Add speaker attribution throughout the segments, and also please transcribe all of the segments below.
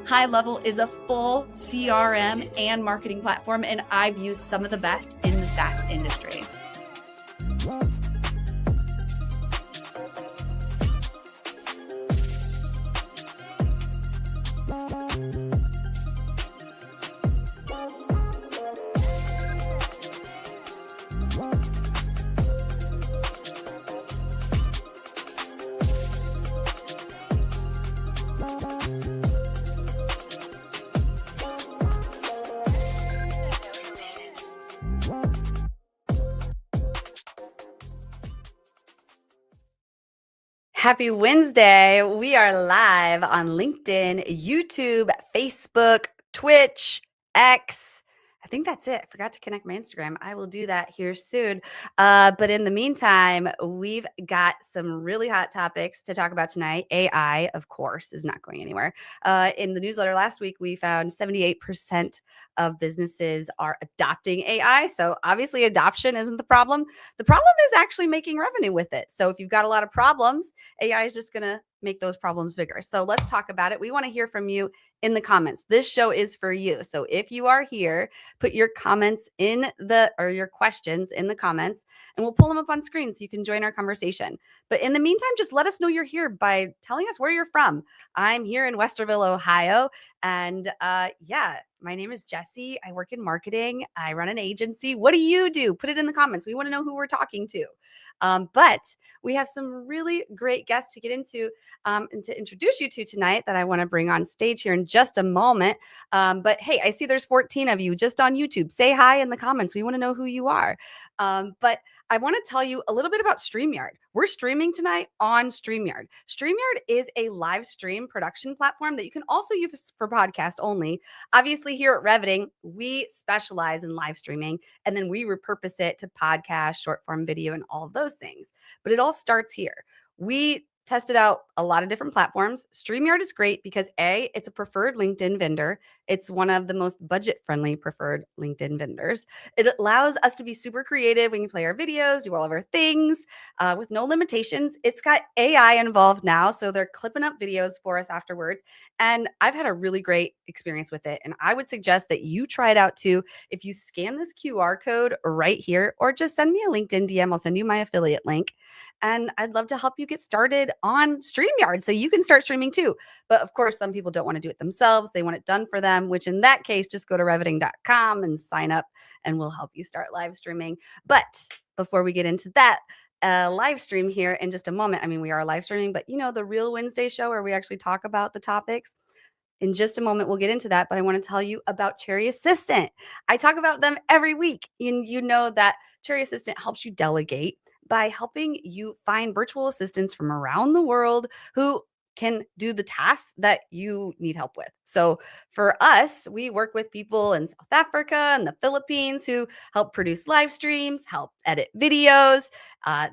Speaker 1: High Level is a full CRM and marketing platform, and I've used some of the best in the SaaS industry. Happy Wednesday. We are live on LinkedIn, YouTube, Facebook, Twitch, X. I think that's it. I forgot to connect my Instagram. I will do that here soon. But in the meantime, we've got some really hot topics to talk about tonight. AI, of course, is not going anywhere. In the newsletter last week, we found 78% of businesses are adopting AI. So obviously adoption isn't the problem. The problem is actually making revenue with it. So if you've got a lot of problems, AI is just going to make those problems bigger. So let's talk about it. We want to hear from you in the comments. This show is for you. So if you are here, put your comments or your questions in the comments, and we'll pull them up on screen so you can join our conversation. But in the meantime, just let us know you're here by telling us where you're from. I'm here in Westerville, Ohio. And my name is Jessie. I work in marketing. I run an agency. What do you do? Put it in the comments. We want to know who we're talking to. But we have some really great guests to get into and to introduce you to tonight that I want to bring on stage here in just a moment. But hey, I see there's 14 of you just on YouTube. Say hi in the comments. We want to know who you are. But I want to tell you a little bit about StreamYard. We're streaming tonight on StreamYard. StreamYard is a live stream production platform that you can also use for podcast only. Obviously, here at Reveting, we specialize in live streaming, and then we repurpose it to podcast, short form video, and all of those things. But it all starts here. We tested out a lot of different platforms. StreamYard is great because A, it's a preferred LinkedIn vendor. It's one of the most budget-friendly preferred LinkedIn vendors. It allows us to be super creative. We can play our videos, do all of our things with no limitations. It's got AI involved now, so they're clipping up videos for us afterwards. And I've had a really great experience with it. And I would suggest that you try it out too. If you scan this QR code right here, or just send me a LinkedIn DM, I'll send you my affiliate link. And I'd love to help you get started on StreamYard so you can start streaming too. But of course, some people don't want to do it themselves. They want it done for them, which in that case, just go to reveting.com and sign up and we'll help you start live streaming. But before we get into that, live stream here in just a moment. I mean, we are live streaming, but you know, the real Wednesday show where we actually talk about the topics. In just a moment, we'll get into that, but I want to tell you about Cherry Assistant. I talk about them every week. And you know that Cherry Assistant helps you delegate by helping you find virtual assistants from around the world who can do the tasks that you need help with. So for us, we work with people in South Africa and the Philippines who help produce live streams, help edit videos.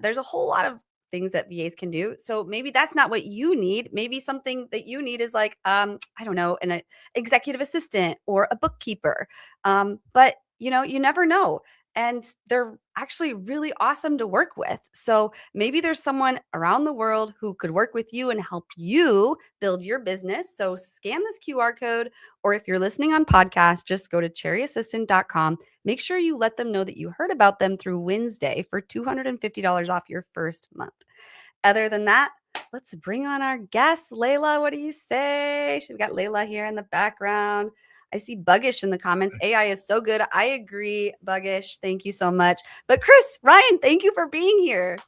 Speaker 1: There's a whole lot of things that VAs can do. So maybe that's not what you need. Maybe something that you need is like, I don't know, an executive assistant or a bookkeeper. But you know, you never know. And they're actually really awesome to work with. So maybe there's someone around the world who could work with you and help you build your business. So scan this QR code, or if you're listening on podcast, just go to cherryassistant.com. Make sure you let them know that you heard about them through WinsDay for $250 off your first month. Other than that, let's bring on our guest. Layla, what do you say? We've got Layla here in the background. I see Buggish in the comments. AI is so good. I agree, Buggish. Thank you so much. But Chris, Ryan, thank you for being here.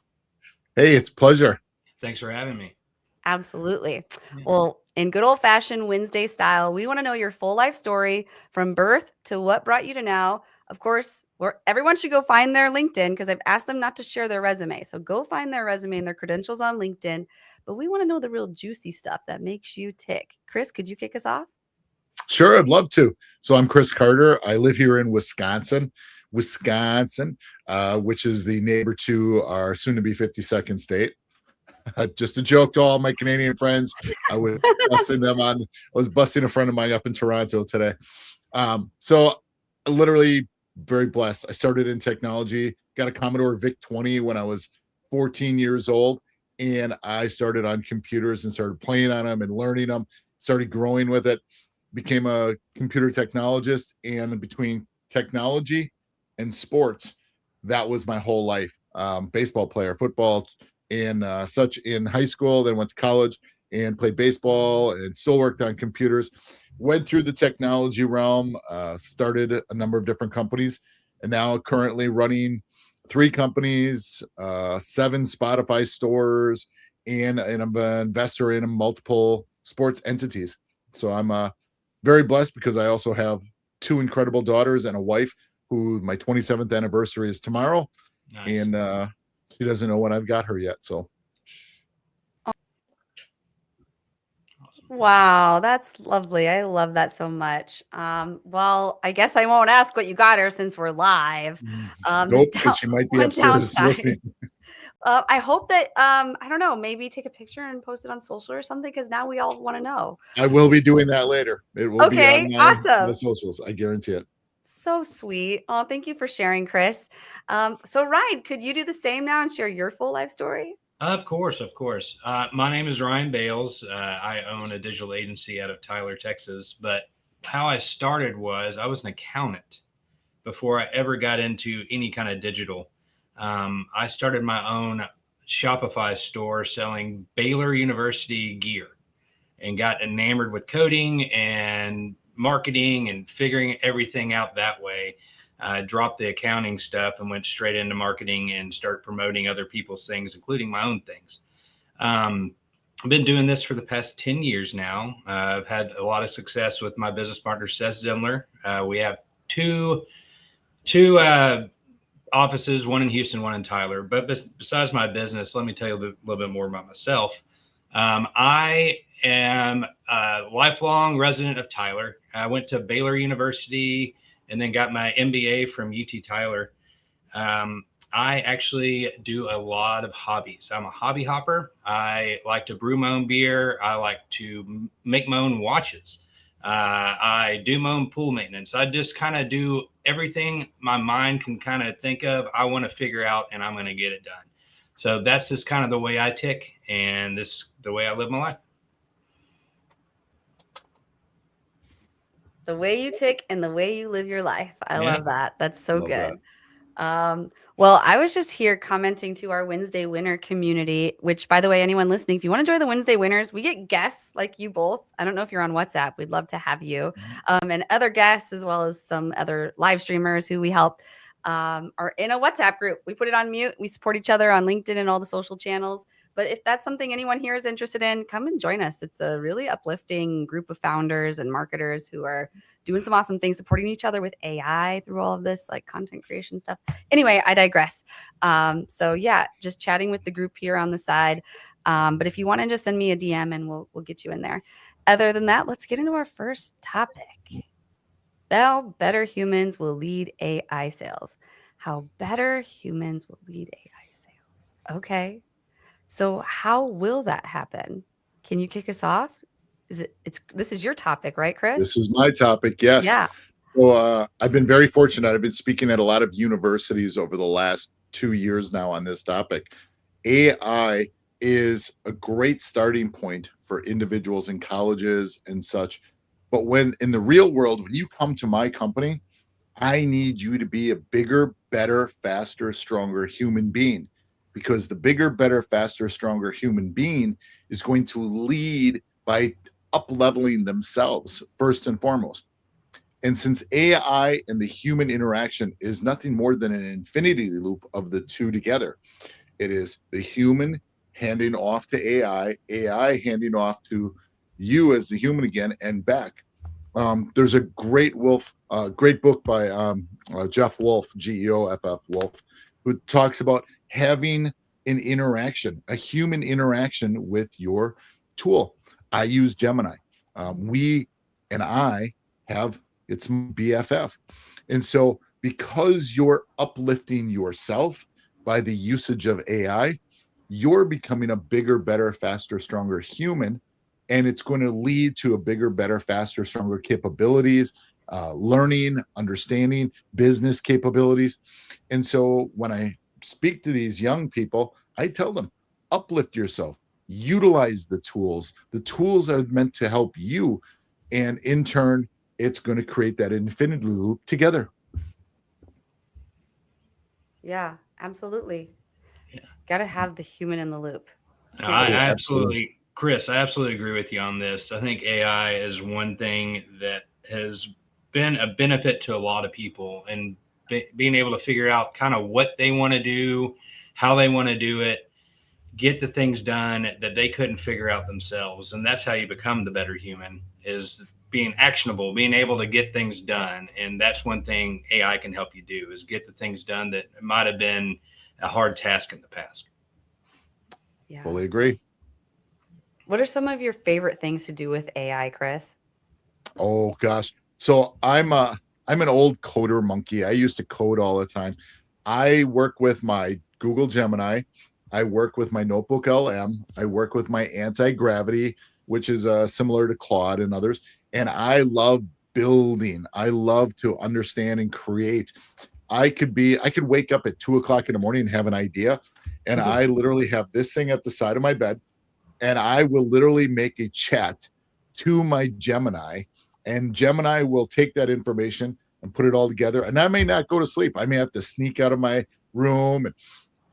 Speaker 2: Hey, it's a pleasure.
Speaker 3: Thanks for having me.
Speaker 1: Absolutely. Yeah. Well, in good old-fashioned Wednesday style, we want to know your full life story from birth to what brought you to now. Of course, everyone should go find their LinkedIn because I've asked them not to share their resume. So go find their resume and their credentials on LinkedIn. But we want to know the real juicy stuff that makes you tick. Chris, could you kick us off?
Speaker 2: Sure, I'd love to. So I'm Chris Carter. I live here in Wisconsin, which is the neighbor to our soon-to-be 52nd state. Just a joke to all my Canadian friends. I was busting a friend of mine up in Toronto today. So literally very blessed. I started in technology, got a Commodore VIC-20 when I was 14 years old, and I started on computers and started playing on them and learning them, started growing with it. became a computer technologist, and between technology and sports, that was my whole life. Baseball player, football, and such in high school, then went to college and played baseball and still worked on computers. Went through the technology realm, started a number of different companies, and now currently running 3 companies, 7 Spotify stores, and I'm an investor in multiple sports entities. So I'm very blessed because I also have 2 incredible daughters and a wife who my 27th anniversary is tomorrow.
Speaker 3: Nice.
Speaker 2: And she doesn't know when I've got her yet. So
Speaker 1: Wow, that's lovely. I love that so much. Well, I guess I won't ask what you got her since we're live.
Speaker 2: nope, because she might be
Speaker 1: one
Speaker 2: upstairs
Speaker 1: downside.
Speaker 2: listening.
Speaker 1: I hope that I don't know, maybe take a picture and post it on social or something because now we all want to know.
Speaker 2: I will be doing that later. It will be
Speaker 1: Okay,
Speaker 2: on my
Speaker 1: awesome.
Speaker 2: socials. I guarantee it.
Speaker 1: So sweet. Oh, thank you for sharing, Chris. So Ryan, could you do the same now and share your full life story?
Speaker 3: Of course, of course. My name is Ryan Bales. I own a digital agency out of Tyler, Texas. But how I started was I was an accountant before I ever got into any kind of digital. I started my own Shopify store selling Baylor University gear and got enamored with coding and marketing and figuring everything out that way. I dropped the accounting stuff and went straight into marketing and started promoting other people's things, including my own things. I've been doing this for the past 10 years now. I've had a lot of success with my business partner, Seth Zimler. We have two offices, one in Houston, one in Tyler. But besides my business, let me tell you a little bit more about myself. I am a lifelong resident of Tyler. I went to Baylor University and then got my MBA from UT Tyler. I actually do a lot of hobbies. I'm a hobby hopper. I like to brew my own beer. I like to make my own watches. I do my own pool maintenance. I just kind of do everything my mind can kind of think of. I want to figure out and I'm going to get it done. So that's just kind of the way I tick and this the way I live my life.
Speaker 1: The way you tick and the way you live your life. I
Speaker 3: Yeah.
Speaker 1: love that. That's so
Speaker 2: Love
Speaker 1: good. Well, I was just here commenting to our WinsDay winner community, which, by the way, anyone listening, if you want to join the WinsDay winners, we get guests like you both. I don't know if you're on WhatsApp. We'd love to have you. And other guests, as well as some other live streamers who we help, are in a WhatsApp group. We put it on mute. We support each other on LinkedIn and all the social channels. But if that's something anyone here is interested in, come and join us. It's a really uplifting group of founders and marketers who are doing some awesome things, supporting each other with AI through all of this, like content creation stuff. Anyway, I digress. So yeah, just chatting with the group here on the side. But if you want to just send me a DM and we'll get you in there. Other than that, let's get into our first topic. How better humans will lead AI sales. How better humans will lead AI sales. Okay. So how will that happen? Can you kick us off? This is your topic, right, Chris?
Speaker 2: This is my topic. Yes.
Speaker 1: Yeah.
Speaker 2: So I've been very fortunate. I've been speaking at a lot of universities over the last 2 years now on this topic. AI is a great starting point for individuals in colleges and such. But when in the real world, when you come to my company, I need you to be a bigger, better, faster, stronger human being, because the bigger, better, faster, stronger human being is going to lead by up-leveling themselves first and foremost. And since AI and the human interaction is nothing more than an infinity loop of the two together, it is the human handing off to AI, AI handing off to you as the human again, and back. There's a great book by Jeff Wolf, Geoff Wolf, who talks about having an interaction, a human interaction with your tool. I use Gemini. We and I have it's BFF. And so because you're uplifting yourself by the usage of AI, you're becoming a bigger, better, faster, stronger human. And it's going to lead to a bigger, better, faster, stronger capabilities, learning, understanding, business capabilities. And so when I speak to these young people, I tell them, uplift yourself, utilize the tools. The tools are meant to help you. And in turn, it's going to create that infinity loop together.
Speaker 1: Yeah, absolutely.
Speaker 3: Yeah.
Speaker 1: Got to have the human in the loop.
Speaker 3: No,
Speaker 1: Can't
Speaker 3: I
Speaker 1: do it.
Speaker 3: absolutely, Chris, I absolutely agree with you on this. I think AI is one thing that has been a benefit to a lot of people, and being able to figure out kind of what they want to do, how they want to do it, get the things done that they couldn't figure out themselves. And that's how you become the better human, is being actionable, being able to get things done. And that's one thing AI can help you do, is get the things done that might have been a hard task in the past.
Speaker 1: Yeah.
Speaker 2: Fully agree.
Speaker 1: What are some of your favorite things to do with AI, Chris?
Speaker 2: Oh gosh. So I'm an old coder monkey. I used to code all the time. I work with my Google Gemini. I work with my Notebook LM. I work with my anti-gravity, which is similar to Claude and others. And I love building. I love to understand and create. I could wake up at 2 o'clock in the morning and have an idea. And I literally have this thing at the side of my bed, and I will literally make a chat to my Gemini, and Gemini will take that information and put it all together. And I may not go to sleep. I may have to sneak out of my room and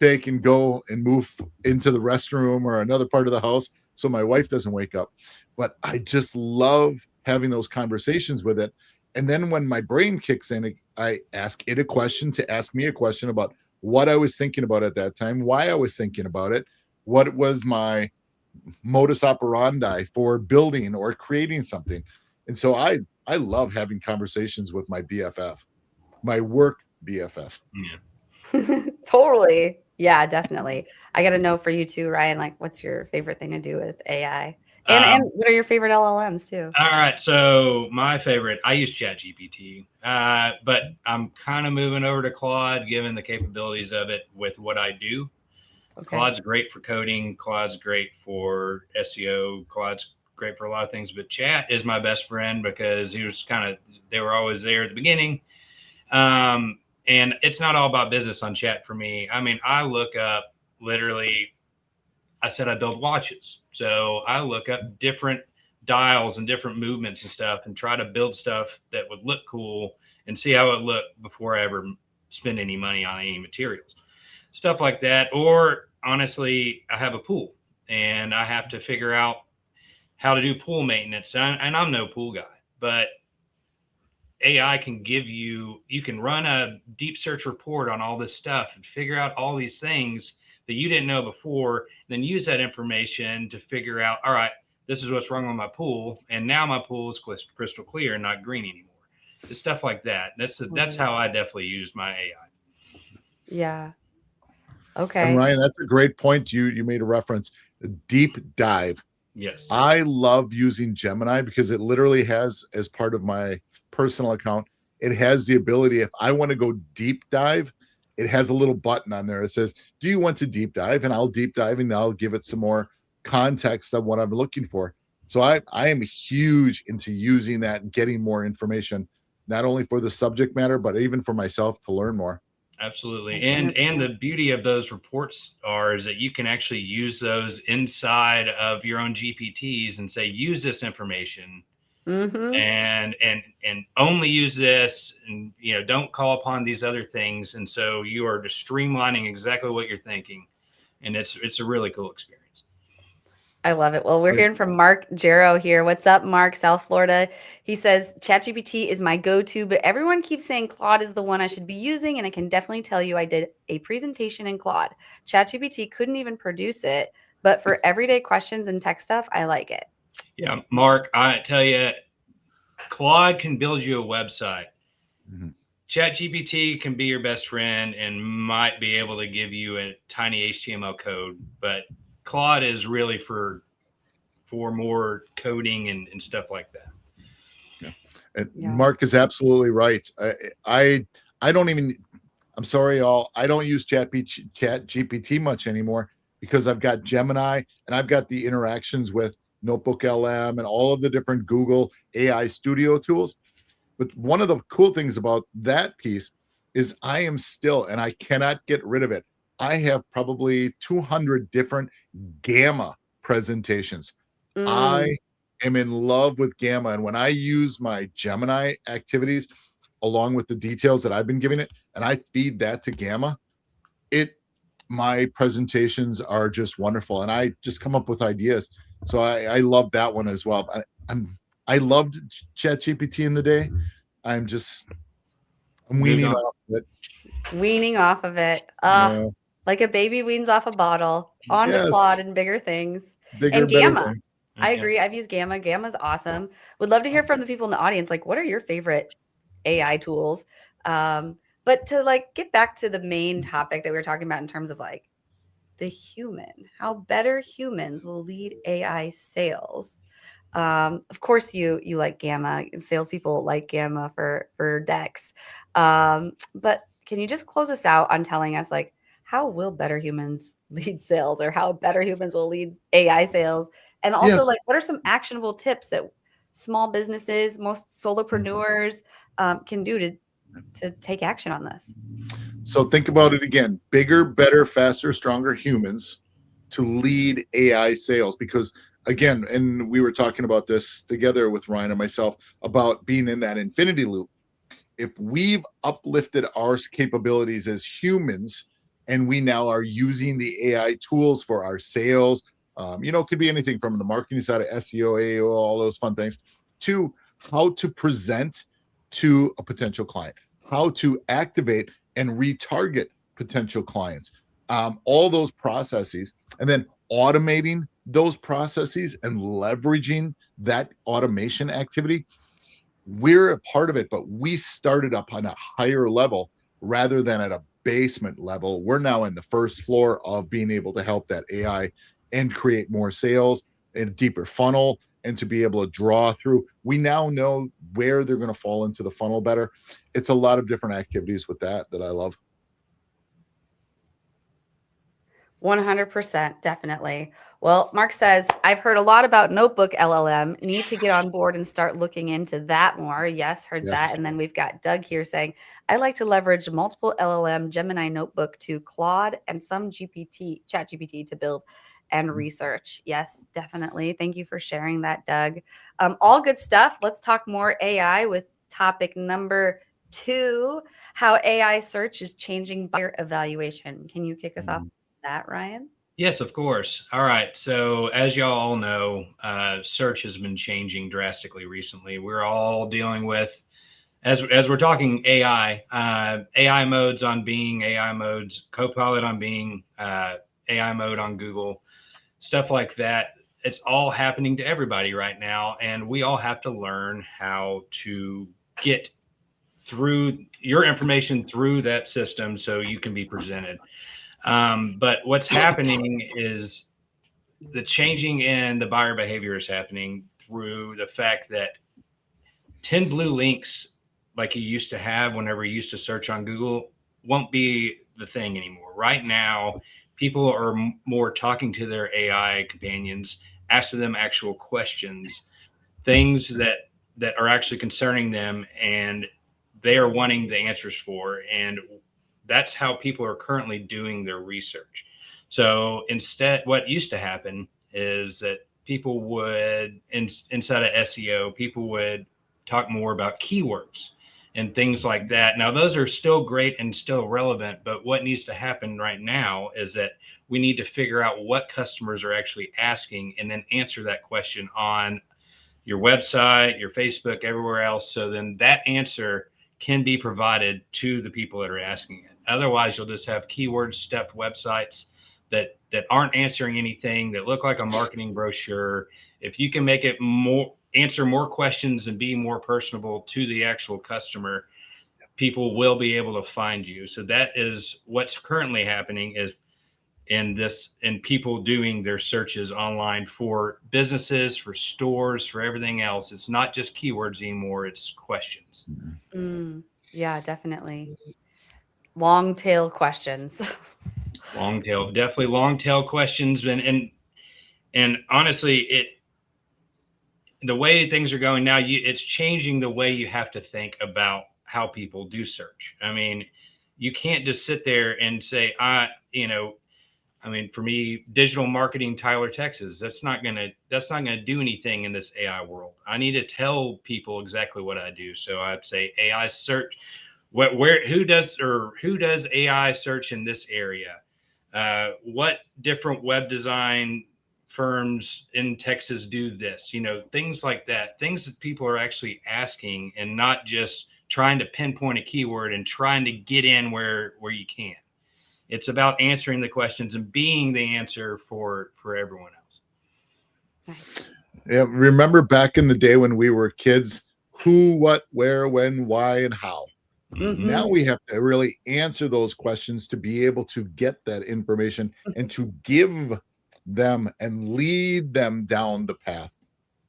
Speaker 2: take and go and move into the restroom or another part of the house so my wife doesn't wake up. But I just love having those conversations with it. And then when my brain kicks in, I ask it a question to ask me a question about what I was thinking about at that time, why I was thinking about it, what was my modus operandi for building or creating something. And so I love having conversations with my BFF, my work BFF.
Speaker 3: Yeah.
Speaker 1: Totally. Yeah, definitely. I got to know for you too, Ryan, like what's your favorite thing to do with AI? And what are your favorite LLMs too?
Speaker 3: All right. So my favorite, I use ChatGPT, but I'm kind of moving over to Claude, given the capabilities of it with what I do.
Speaker 1: Okay.
Speaker 3: Claude's great for coding. Claude's great for SEO. Claude's great for a lot of things, but Chat is my best friend because they were always there at the beginning. And it's not all about business on Chat for me. I mean, I look up literally, I said I build watches. So I look up different dials and different movements and stuff and try to build stuff that would look cool and see how it looked before I ever spend any money on any materials, stuff like that. Or honestly, I have a pool and I have to figure out how to do pool maintenance. And I'm no pool guy, but AI can you can run a deep search report on all this stuff and figure out all these things that you didn't know before, then use that information to figure out, all right, this is what's wrong with my pool. And now my pool is crystal clear and not green anymore. It's stuff like that. That's how I definitely use my AI.
Speaker 1: Yeah.
Speaker 2: And
Speaker 1: Okay.
Speaker 2: Ryan, that's a great point. You made a reference, a deep dive.
Speaker 3: Yes.
Speaker 2: I love using Gemini because it literally has, as part of my personal account, it has the ability, if I want to go deep dive, it has a little button on there. It says, do you want to deep dive? And I'll deep dive and I'll give it some more context of what I'm looking for. So I am huge into using that and getting more information, not only for the subject matter, but even for myself to learn more.
Speaker 3: Absolutely. And the beauty of those reports is that you can actually use those inside of your own GPTs and say, use this information and only use this, and don't call upon these other things. And so you are just streamlining exactly what you're thinking. And it's a really cool experience.
Speaker 1: I love it. Well, we're hearing from Mark Jarrow here. What's up, Mark, South Florida? He says, ChatGPT is my go-to, but everyone keeps saying Claude is the one I should be using, and I can definitely tell you I did a presentation in Claude. ChatGPT couldn't even produce it, but for everyday questions and tech stuff, I like it.
Speaker 3: Yeah, Mark, I tell you, Claude can build you a website. ChatGPT can be your best friend and might be able to give you a tiny HTML code, but Claude is really for more coding and stuff like that.
Speaker 2: Yeah. And Mark is absolutely right. I don't even, I'm sorry, y'all, I don't use ChatGPT much anymore because I've got Gemini and I've got the interactions with Notebook LM and all of the different Google AI Studio tools. But one of the cool things about that piece is I am still, and I cannot get rid of it, I have probably 200 different Gamma presentations. I am in love with Gamma. And when I use my Gemini activities along with the details that I've been giving it, and I feed that to Gamma, my presentations are just wonderful. And I just come up with ideas. So I love that one as well. I loved ChatGPT in the day. I'm
Speaker 3: Moved
Speaker 2: weaning
Speaker 3: on.
Speaker 2: off of it.
Speaker 1: Weaning off of it.
Speaker 2: Yeah.
Speaker 1: Like a baby weans off a bottle, on to
Speaker 2: Yes.
Speaker 1: Claude and bigger things.
Speaker 2: Bigger,
Speaker 1: And
Speaker 2: better
Speaker 1: Gamma.
Speaker 2: things.
Speaker 1: I
Speaker 3: Okay.
Speaker 1: agree. I've used Gamma. Gamma's awesome. Would love to hear from the people in the audience. Like, what are your favorite AI tools? But to like get back to the main topic that we were talking about in terms of like the human, how better humans will lead AI sales. Of course, you like Gamma, and salespeople like Gamma for Dex. But can you just close us out on telling us like how will better humans lead sales, or how better humans will lead AI sales, and also
Speaker 2: Yes.
Speaker 1: like what are some actionable tips that small businesses, most solopreneurs can do to take action on this?
Speaker 2: So think about it again: bigger, better, faster, stronger humans to lead AI sales. Because again, and we were talking about this together with Ryan and myself about being in that infinity loop. If we've uplifted our capabilities as humans and we now are using the AI tools for our sales, it could be anything from the marketing side of SEO, AEO, all those fun things, to how to present to a potential client, how to activate and retarget potential clients, all those processes, and then automating those processes and leveraging that automation activity. We're a part of it, but we started up on a higher level rather than at a basement level. We're now in the first floor of being able to help that AI and create more sales and a deeper funnel, and to be able to draw through. We now know where they're going to fall into the funnel better. It's a lot of different activities with that I love.
Speaker 1: 100%, definitely. Well, Mark says, I've heard a lot about Notebook LLM. Need to get on board and start looking into that more. Yes, heard
Speaker 2: Yes.
Speaker 1: that. And then we've got Doug here saying, I like to leverage multiple LLM Gemini Notebook to Claude and some Chat GPT to build and research. Yes, definitely. Thank you for sharing that, Doug. All good stuff. Let's talk more AI with topic number 2, how AI search is changing buyer evaluation. Can you kick us off that, Ryan?
Speaker 3: Yes, of course. All right. So, as y'all all know, search has been changing drastically recently. We're all dealing with, as we're talking AI, AI modes on Bing, AI modes, Copilot on Bing, AI mode on Google, stuff like that. It's all happening to everybody right now, and we all have to learn how to get through your information through that system so you can be presented. But what's happening is the changing in the buyer behavior is happening through the fact that 10 blue links, like you used to have whenever you used to search on Google, won't be the thing anymore. Right now, people are more talking to their AI companions, asking them actual questions, things that are actually concerning them, and they are wanting the answers for. And that's how people are currently doing their research. So instead, what used to happen is that people would, inside of SEO, people would talk more about keywords and things like that. Now, those are still great and still relevant, but what needs to happen right now is that we need to figure out what customers are actually asking and then answer that question on your website, your Facebook, everywhere else. So then that answer can be provided to the people that are asking it. Otherwise, you'll just have keyword stuffed websites that aren't answering anything, that look like a marketing brochure. If you can make it answer more questions and be more personable to the actual customer, people will be able to find you. So that is what's currently happening is in people doing their searches online for businesses, for stores, for everything else. It's not just keywords anymore, it's questions.
Speaker 1: Yeah, definitely. Long tail questions.
Speaker 3: Definitely long tail questions. And honestly, the way things are going now, it's changing the way you have to think about how people do search. I mean, you can't just sit there and say, I mean, for me, digital marketing, Tyler, Texas, that's not gonna do anything in this AI world. I need to tell people exactly what I do. So I'd say AI search. Who does AI search in this area? What different web design firms in Texas do this? Things like that. Things that people are actually asking, and not just trying to pinpoint a keyword and trying to get in where you can. It's about answering the questions and being the answer for everyone else.
Speaker 1: Nice.
Speaker 2: Yeah, remember back in the day when we were kids, who, what, where, when, why, and how.
Speaker 1: Mhm.
Speaker 2: Now we have to really answer those questions to be able to get that information and to give them and lead them down the path.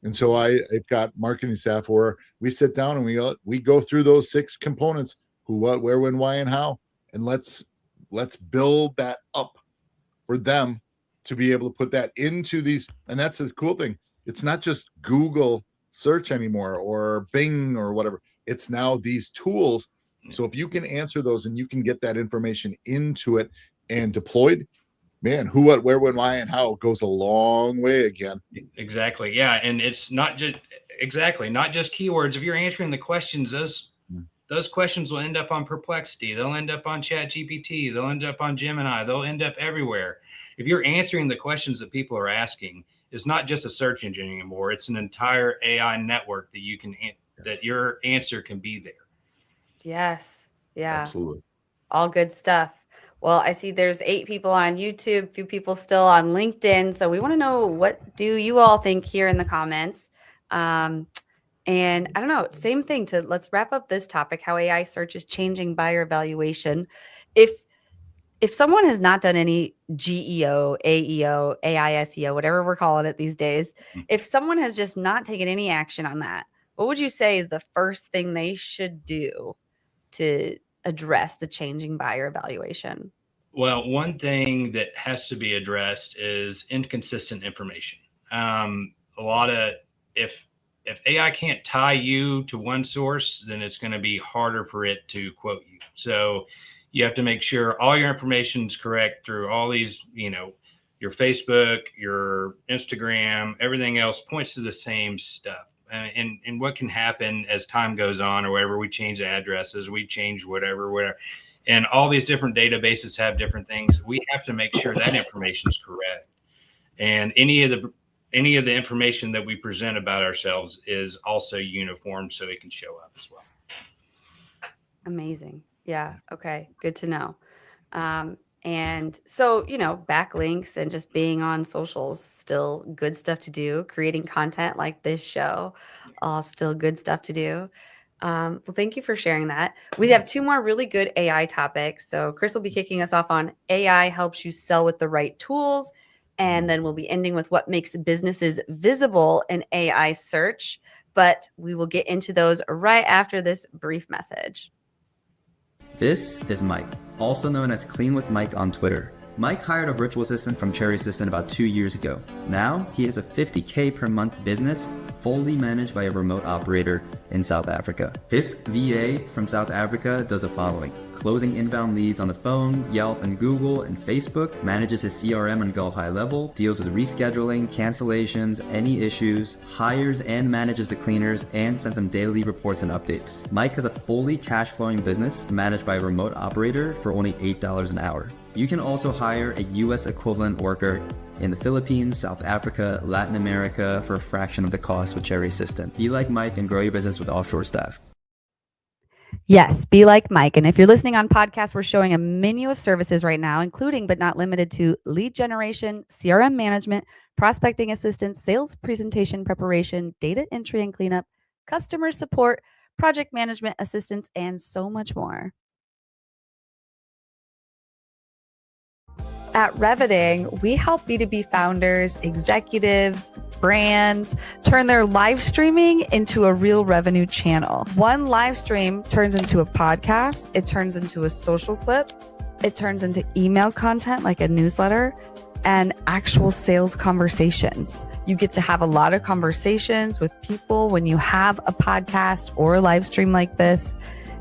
Speaker 2: And so I've got marketing staff where we sit down and we go through those 6 components: who, what, where, when, why, and how. And let's build that up for them to be able to put that into these. And that's the cool thing. It's not just Google search anymore or Bing or whatever. It's now these tools. So if you can answer those and you can get that information into it and deployed, man, who, what, where, when, why, and how goes a long way again.
Speaker 3: Exactly. Yeah. And it's not just keywords. If you're answering the questions, those questions will end up on Perplexity. They'll end up on ChatGPT. They'll end up on Gemini. They'll end up everywhere. If you're answering the questions that people are asking, it's not just a search engine anymore. It's an entire AI network that your answer can be there.
Speaker 1: Yes. Yeah.
Speaker 2: Absolutely.
Speaker 1: All good stuff. Well, I see there's 8 people on YouTube, a few people still on LinkedIn. So we want to know, what do you all think here in the comments? And I don't know, same thing let's wrap up this topic, how AI search is changing buyer evaluation. If someone has not done any GEO, AEO, AI SEO, whatever we're calling it these days, if someone has just not taken any action on that, what would you say is the first thing they should do to address the changing buyer evaluation?
Speaker 3: Well, one thing that has to be addressed is inconsistent information. If AI can't tie you to one source, then it's going to be harder for it to quote you. So you have to make sure all your information is correct through all these, your Facebook, your Instagram, everything else points to the same stuff. And what can happen as time goes on or whatever, we change the addresses, we change whatever, and all these different databases have different things. We have to make sure that information is correct. And any of the information that we present about ourselves is also uniform, so it can show up as well.
Speaker 1: Amazing. Yeah. Okay. Good to know. And so, backlinks and just being on socials, still good stuff to do. Creating content like this show, all still good stuff to do. Well, thank you for sharing that. We have 2 more really good AI topics. So Chris will be kicking us off on AI helps you sell with the right tools. And then we'll be ending with what makes businesses visible in AI search. But we will get into those right after this brief message.
Speaker 4: This is Mike, also known as Clean with Mike on Twitter. Mike hired a virtual assistant from Cherry Assistant about 2 years ago. Now he has a $50K per month business fully managed by a remote operator in South Africa. His VA from South Africa does the following: closing inbound leads on the phone, Yelp and Google and Facebook, manages his CRM and go high level, deals with rescheduling, cancellations, any issues, hires and manages the cleaners, and sends them daily reports and updates. Mike has a fully cash flowing business managed by a remote operator for only $8 an hour. You can also hire a US equivalent worker in the Philippines, South Africa, Latin America for a fraction of the cost with Cherry Assistant. Be like Mike and grow your business with offshore staff.
Speaker 1: Yes, be like Mike. And if you're listening on podcast, we're showing a menu of services right now, including but not limited to lead generation, CRM management, prospecting assistance, sales presentation preparation, data entry and cleanup, customer support, project management assistance, and so much more. At Reviting, we help B2B founders, executives, brands turn their live streaming into a real revenue channel. One live stream turns into a podcast. It turns into a social clip. It turns into email content like a newsletter and actual sales conversations. You get to have a lot of conversations with people when you have a podcast or a live stream like this.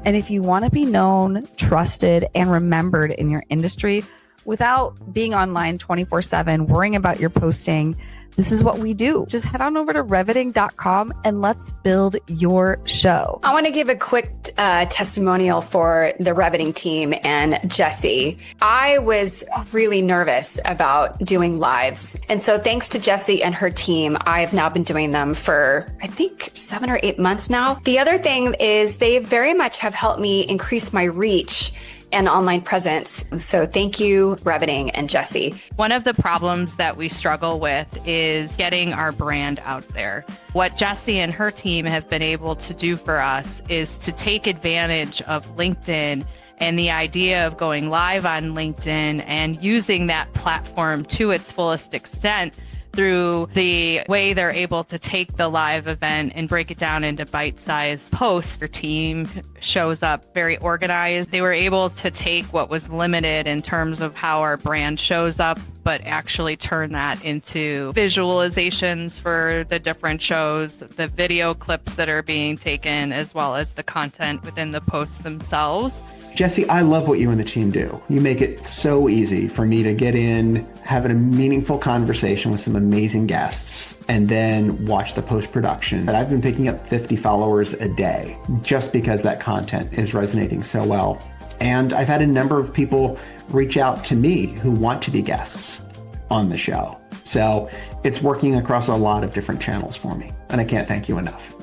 Speaker 1: And if you want to be known, trusted, and remembered in your industry, without being online 24/7, worrying about your posting. This is what we do. Just head on over to reviting.com and let's build your show.
Speaker 5: I want to give a quick testimonial for the Reviting team and Jessie. I was really nervous about doing lives. And so thanks to Jessie and her team, I've now been doing them for, I think, 7 or 8 months now. The other thing is they very much have helped me increase my reach and online presence. So thank you, Reviting and Jessie.
Speaker 6: One of the problems that we struggle with is getting our brand out there. What Jessie and her team have been able to do for us is to take advantage of LinkedIn and the idea of going live on LinkedIn and using that platform to its fullest extent through the way they're able to take the live event and break it down into bite-sized posts. Their team shows up very organized. They were able to take what was limited in terms of how our brand shows up, but actually turn that into visualizations for the different shows, the video clips that are being taken, as well as the content within the posts themselves.
Speaker 7: Jessie, I love what you and the team do. You make it so easy for me to get in, have a meaningful conversation with some amazing guests, and then watch the post-production. But I've been picking up 50 followers a day just because that content is resonating so well. And I've had a number of people reach out to me who want to be guests on the show. So it's working across a lot of different channels for me, and I can't thank you enough.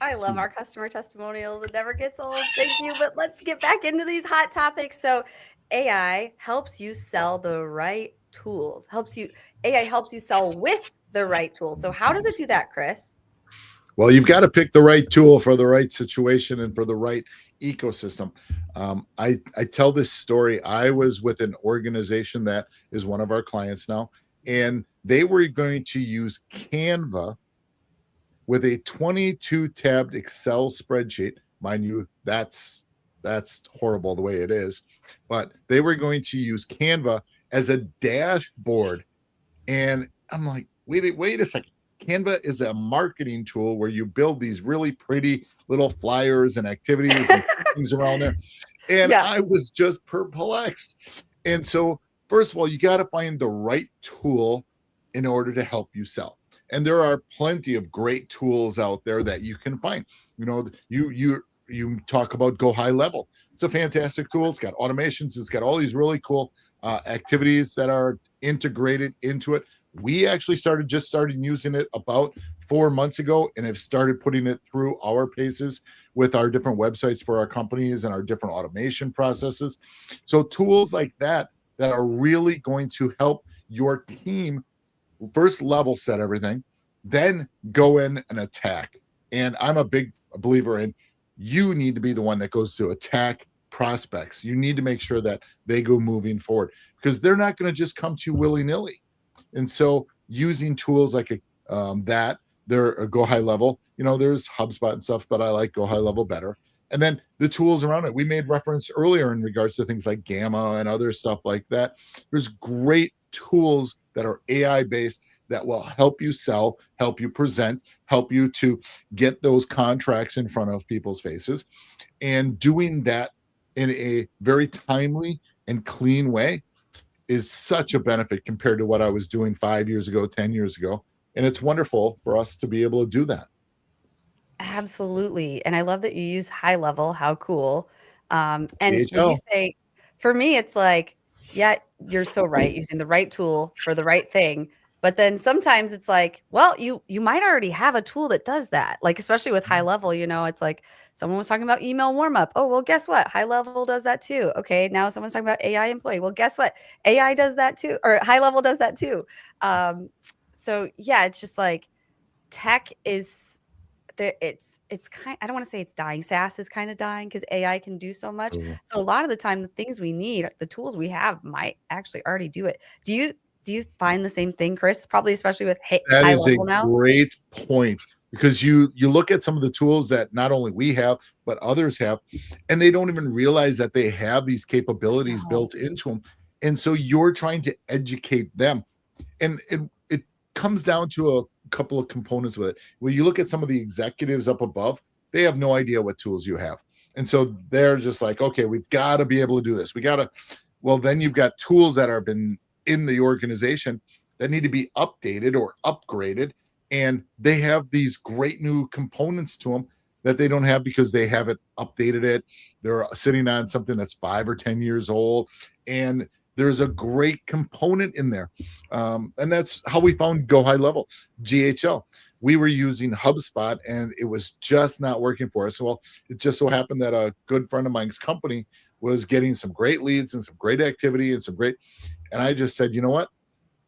Speaker 1: I love our customer testimonials. It never gets old. Thank you. But let's get back into these hot topics. So AI helps you sell the right tools. AI helps you sell with the right tools. So how does it do that, Chris?
Speaker 2: Well, you've got to pick the right tool for the right situation and for the right ecosystem. I tell this story. I was with an organization that is one of our clients now, and they were going to use Canva with a 22-tabbed Excel spreadsheet. Mind you, that's horrible the way it is. But they were going to use Canva as a dashboard. And I'm like, wait a second. Canva is a marketing tool where you build these really pretty little flyers and activities and things around there. And I was just perplexed. And so, first of all, you got to find the right tool in order to help you sell. And there are plenty of great tools out there that you can find. You know, you talk about Go High Level. It's a fantastic tool. It's got automations. It's got all these really cool activities that are integrated into it. We actually started using it about 4 months ago and have started putting it through our paces with our different websites for our companies and our different automation processes. So tools like that are really going to help your team first level set everything, then go in and attack. And I'm a big believer in you need to be the one that goes to attack prospects. You need to make sure that they go moving forward because they're not going to just come to you willy-nilly. And so using tools like that, they're a Go High Level. You know, there's HubSpot and stuff, but I like Go High Level better. And then the tools around it. We made reference earlier in regards to things like Gamma and other stuff like that. There's great tools that are AI-based that will help you sell, help you present, help you to get those contracts in front of people's faces. And doing that in a very timely and clean way is such a benefit compared to what I was doing 5 years ago, 10 years ago. And it's wonderful for us to be able to do that.
Speaker 1: Absolutely. And I love that you use High Level. How cool. And when you say, for me, it's like, yeah, you're so right. Using the right tool for the right thing. But then sometimes it's like, well, you might already have a tool that does that. Like, especially with High Level, you know, it's like someone was talking about email warmup. Oh, well, guess what? High Level does that too. Okay. Now someone's talking about AI employee. Well, guess what? AI does that too, or High Level does that too. So yeah, it's just like tech is there. It's kind, I don't want to say it's dying. SaaS is kind of dying because AI can do so much. So a lot of the time, the things we need, the tools we have might actually already do it. Do you find the same thing, Chris? Probably, especially with High Level now?
Speaker 2: That is a great point because you look at some of the tools that not only we have, but others have, and they don't even realize that they have these capabilities built into them. And so you're trying to educate them. And it comes down to a couple of components with it. When you look at some of the executives up above, they have no idea what tools you have. And so they're just like, okay, we've got to be able to do this. Well, then you've got tools that have been in the organization that need to be updated or upgraded. And they have these great new components to them that they don't have because they haven't updated it. They're sitting on something that's 5 or 10 years old. And there's a great component in there. And that's how we found Go High Level, GHL. We were using HubSpot and it was just not working for us. Well, it just so happened that a good friend of mine's company was getting some great leads and some great activity and and I just said, you know what?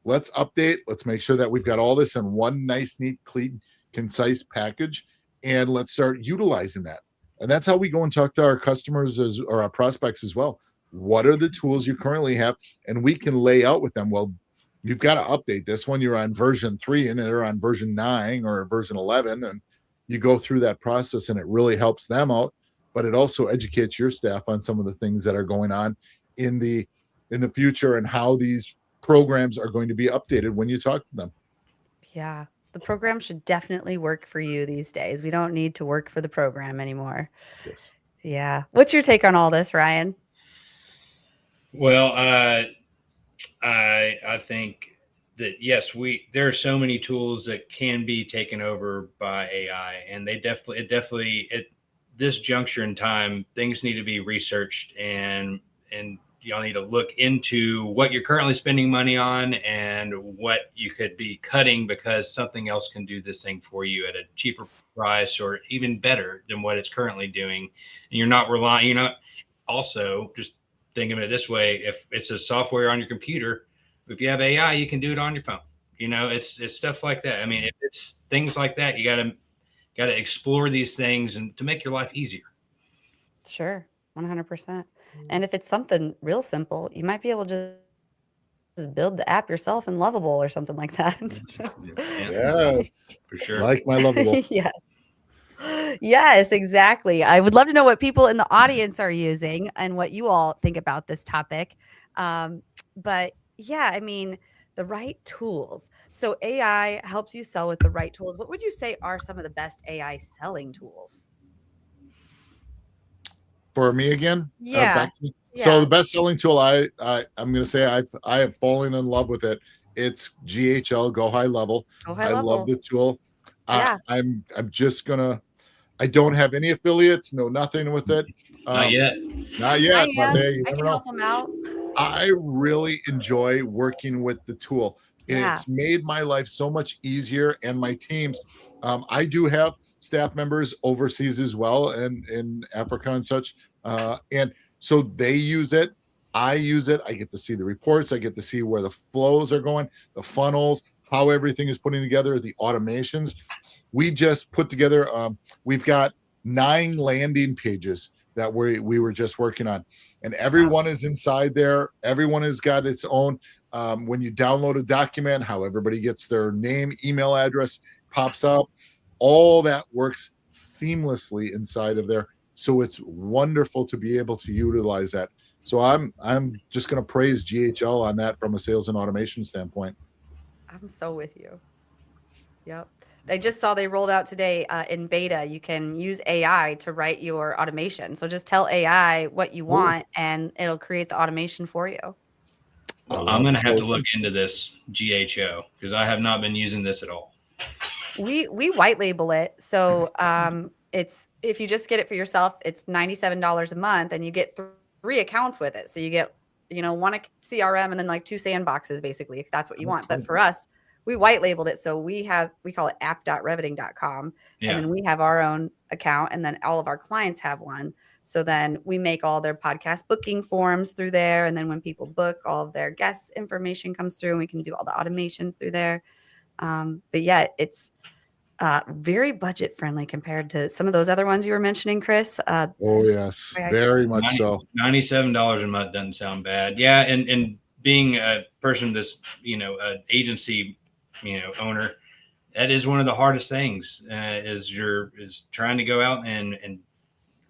Speaker 2: Let's update. Let's make sure that we've got all this in one nice, neat, clean, concise package, and let's start utilizing that. And that's how we go and talk to our customers or our prospects as well. What are the tools you currently have? And we can lay out with them, well, you've got to update this one. You're on version 3 and they're on version 9 or version 11. And you go through that process and it really helps them out. But it also educates your staff on some of the things that are going on in the future and how these programs are going to be updated when you talk to them.
Speaker 1: Yeah. The program should definitely work for you these days. We don't need to work for the program anymore.
Speaker 2: Yes.
Speaker 1: Yeah. What's your take on all this, Ryan?
Speaker 3: Well, I think that yes, there are so many tools that can be taken over by AI, and at this juncture in time, things need to be researched, and y'all need to look into what you're currently spending money on and what you could be cutting because something else can do this thing for you at a cheaper price or even better than what it's currently doing. And you're not also just think of it this way. If it's a software on your computer, if you have AI, you can do it on your phone. It's stuff like that. I mean, if it's things like that, you got to explore these things and to make your life easier.
Speaker 1: Sure. 100%. And if it's something real simple, you might be able to just build the app yourself in Lovable or something like that.
Speaker 2: Yes,
Speaker 3: for sure.
Speaker 2: Like my Lovable.
Speaker 1: Yes. Yes, exactly. I would love to know what people in the audience are using and what you all think about this topic. But yeah, I mean, the right tools. So AI helps you sell with the right tools. What would you say are some of the best AI selling tools?
Speaker 2: For me again?
Speaker 1: Yeah.
Speaker 2: So the best selling tool I'm going to say I have fallen in love with it. It's GHL, Go High Level. I love the tool.
Speaker 1: Yeah.
Speaker 2: I'm just gonna. I don't have any affiliates, no nothing with it.
Speaker 3: Not yet.
Speaker 2: But hey, you
Speaker 1: I
Speaker 2: never
Speaker 1: can
Speaker 2: know.
Speaker 1: help them out.
Speaker 2: I really enjoy working with the tool.
Speaker 1: Yeah.
Speaker 2: It's made my life so much easier and my teams. I do have staff members overseas as well and in Africa and such. And so they use it. I use it. I get to see the reports. I get to see where the flows are going, the funnels, how everything is putting together, the automations. We just put together, we've got 9 landing pages that we were just working on. And everyone is inside there. Everyone has got its own. When you download a document, how everybody gets their name, email address pops up. All that works seamlessly inside of there. So it's wonderful to be able to utilize that. So I'm just going to praise GHL on that from a sales and automation standpoint.
Speaker 1: I'm so with you. Yep. I just saw they rolled out today in beta. You can use AI to write your automation. So just tell AI what you want and it'll create the automation for you.
Speaker 3: Well, I'm going to have to look into this GHO because I have not been using this at all.
Speaker 1: We white label it. So it's, if you just get it for yourself, it's $97 a month and you get 3 accounts with it. So you get, one CRM and then like 2 sandboxes basically, if that's what you want. But for us, we white labeled it. So we call it app.reveting.com. Yeah. And then we have our own account and then all of our clients have one. So then we make all their podcast booking forms through there. And then when people book, all of their guest information comes through and we can do all the automations through there. But yeah, it's very budget friendly compared to some of those other ones you were mentioning, Chris.
Speaker 2: Oh yes, very much so.
Speaker 3: $97 a month doesn't sound bad. Yeah. And being a person that's, an agency, owner, that is one of the hardest things is trying to go out and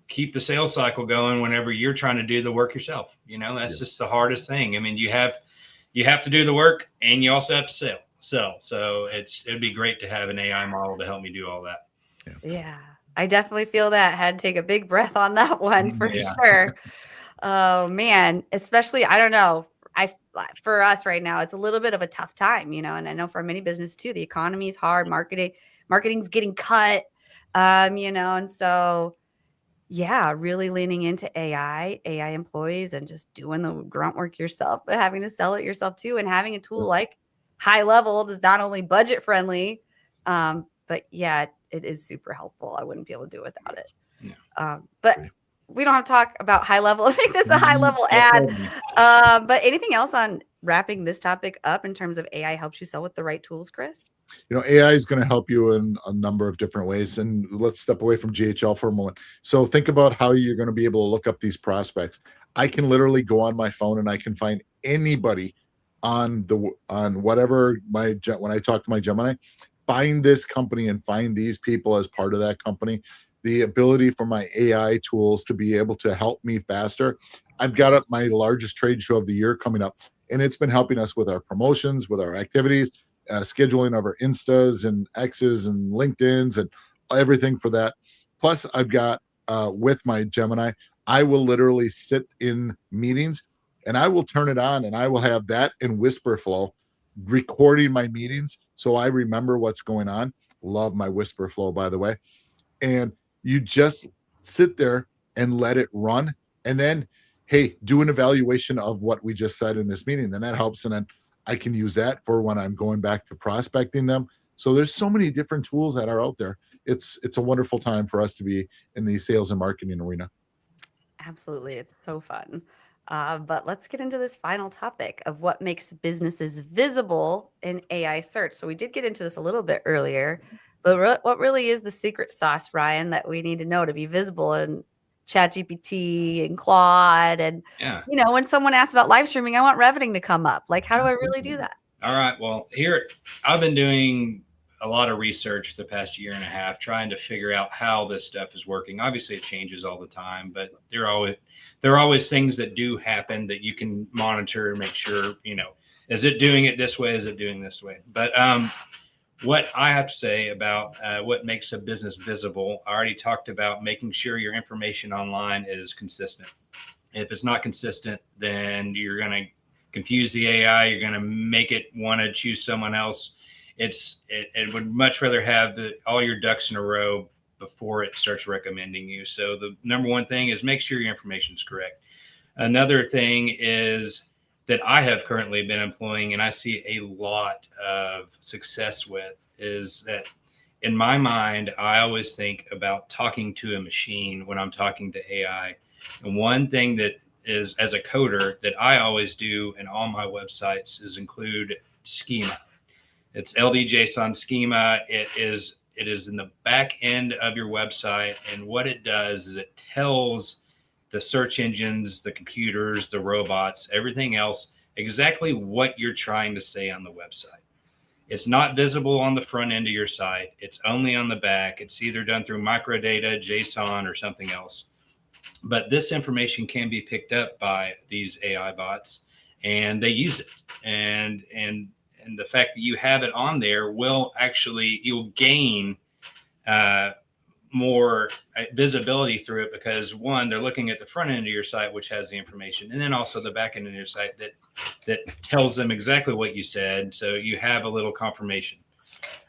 Speaker 3: keep the sales cycle going whenever you're trying to do the work yourself. That's just the hardest thing. I mean, you have to do the work and you also have to sell. So it'd be great to have an AI model to help me do all that.
Speaker 1: Yeah. I definitely feel that. Had to take a big breath on that one for
Speaker 3: Yeah.
Speaker 1: sure. Oh man, especially I don't know. For us right now, it's a little bit of a tough time, and I know for many business too. The economy is hard. Marketing's getting cut. And so yeah, really leaning into AI employees, and just doing the grunt work yourself, but having to sell it yourself too, and having a tool like High Level is not only budget friendly, but yeah, it is super helpful. I wouldn't be able to do it without it.
Speaker 3: Yeah.
Speaker 1: But we don't have to talk about High Level and make this a high level ad. But anything else on wrapping this topic up in terms of AI helps you sell with the right tools, Chris?
Speaker 2: AI is going to help you in a number of different ways. And let's step away from GHL for a moment. So think about how you're going to be able to look up these prospects. I can literally go on my phone and I can find anybody on whatever when I talk to my Gemini, find this company and find these people as part of that company. The ability for my AI tools to be able to help me faster. I've got up my largest trade show of the year coming up, and it's been helping us with our promotions, with our activities, scheduling of our Instas and X's and LinkedIn's and everything for that. Plus, I've got with my Gemini, I will literally sit in meetings and I will turn it on and I will have that in whisper flow recording my meetings so I remember what's going on. Love my whisper flow, by the way. And you just sit there and let it run. And then, hey, do an evaluation of what we just said in this meeting. Then that helps. And then I can use that for when I'm going back to prospecting them. So there's so many different tools that are out there. It's a wonderful time for us to be in the sales and marketing arena.
Speaker 1: Absolutely. It's so fun. But let's get into this final topic of what makes businesses visible in AI search. So we did get into this a little bit earlier, but what really is the secret sauce, Ryan, that we need to know to be visible in ChatGPT and Claude? And,
Speaker 3: Yeah.
Speaker 1: when someone asks about live streaming, I want Reveting to come up. Like, how do I really do that?
Speaker 3: All right. Well, here I've been doing a lot of research the past year and a half, trying to figure out how this stuff is working. Obviously, it changes all the time, but there are always things that do happen that you can monitor and make sure, is it doing it this way? Is it doing this way? But what I have to say about what makes a business visible, I already talked about making sure your information online is consistent. If it's not consistent, then you're going to confuse the AI. You're going to make it want to choose someone else. It would much rather have all your ducks in a row before it starts recommending you. So the number one thing is make sure your information is correct. Another thing is that I have currently been employing and I see a lot of success with is that in my mind, I always think about talking to a machine when I'm talking to AI. And one thing that is, as a coder, that I always do in all my websites is include schema. It's LD-JSON schema. It is in the back end of your website. And what it does is it tells the search engines, the computers, the robots, everything else, exactly what you're trying to say on the website. It's not visible on the front end of your site. It's only on the back. It's either done through microdata, JSON, or something else. But this information can be picked up by these AI bots, and they use it. And the fact that you have it on there will actually, you'll gain more visibility through it because one, they're looking at the front end of your site, which has the information, and then also the back end of your site that tells them exactly what you said. So you have a little confirmation.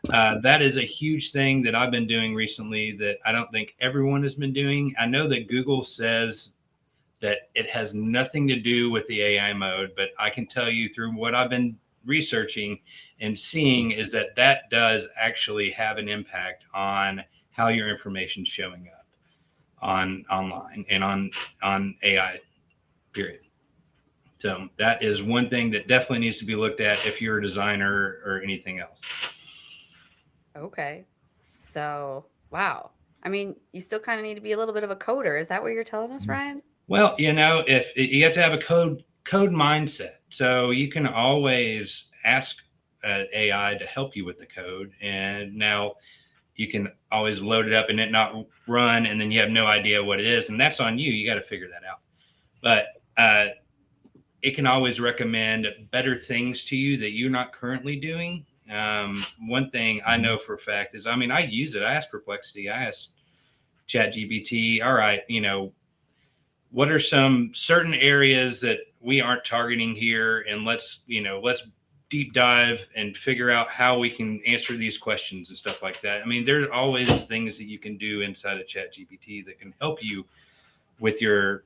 Speaker 3: That is a huge thing that I've been doing recently that I don't think everyone has been doing. I know that Google says that it has nothing to do with the AI mode, but I can tell you through what I've been researching and seeing is that does actually have an impact on how your information is showing up online and on AI, period. So that is one thing that definitely needs to be looked at if you're a designer or anything else.
Speaker 1: Okay. So, wow. I mean, you still kind of need to be a little bit of a coder. Is that what you're telling us, Ryan?
Speaker 3: Well, if you have to have a code mindset, so you can always ask AI to help you with the code, and now you can always load it up and it not run, and then you have no idea what it is, and that's on you. You got to figure that out. But it can always recommend better things to you that you're not currently doing. One thing I know for a fact is, I use it. I ask Perplexity. I ask ChatGPT, all right, what are some certain areas that we aren't targeting here? And let's deep dive and figure out how we can answer these questions and stuff like that. I mean, there's always things that you can do inside of ChatGPT that can help you with your,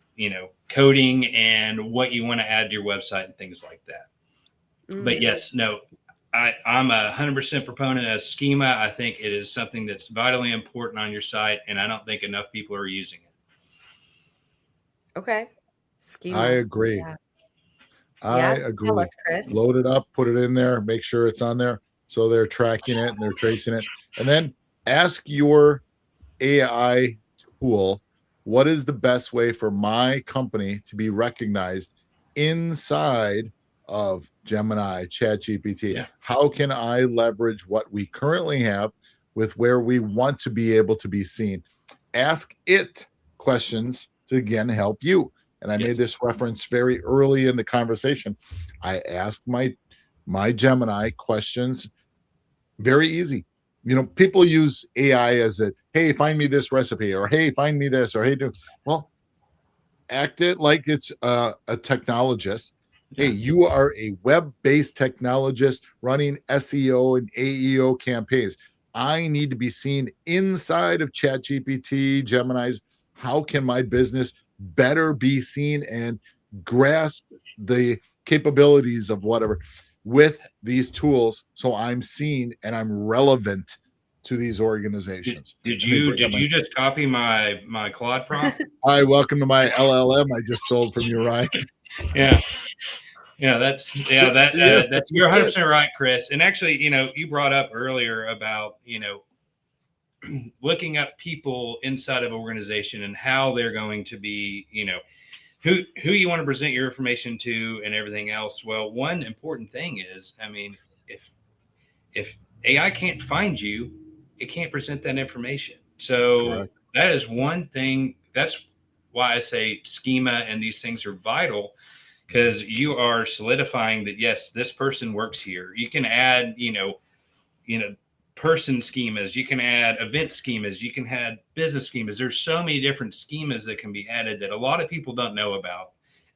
Speaker 3: coding and what you want to add to your website and things like that. But yes, no, I'm 100% proponent of schema. I think it is something that's vitally important on your site, and I don't think enough people are using it.
Speaker 1: Okay. Schema.
Speaker 2: I agree.
Speaker 1: Yeah.
Speaker 2: I agree.
Speaker 1: Tell us, Chris.
Speaker 2: Load it up, put it in there, make sure it's on there. So they're tracking it and they're tracing it. And then ask your AI tool, what is the best way for my company to be recognized inside of Gemini, ChatGPT?
Speaker 3: Yeah.
Speaker 2: How can I leverage what we currently have with where we want to be able to be seen? Ask it questions to, again, help you. And I made this reference very early in the conversation. I asked my Gemini questions, very easy. People use AI as a, hey, find me this recipe, or hey, find me this, or hey, well, act it like it's a technologist. Hey, you are a web-based technologist running SEO and AEO campaigns. I need to be seen inside of ChatGPT, Gemini's. How can my business better be seen and grasp the capabilities of whatever with these tools, so I'm seen and I'm relevant to these organizations?
Speaker 3: Did you just copy my Claude prompt?
Speaker 2: Hi, welcome to my LLM I just stole from you, Ryan.
Speaker 3: Yeah, that's you're 100% right, Chris. And actually, you brought up earlier about looking up people inside of organization and how they're going to be, who you want to present your information to and everything else. Well, one important thing is, I mean, if AI can't find you, it can't present that information. So correct. That is one thing. That's why I say schema and these things are vital, because you are solidifying that, yes, this person works here. You can add, person schemas, you can add event schemas, you can add business schemas. There's so many different schemas that can be added that a lot of people don't know about,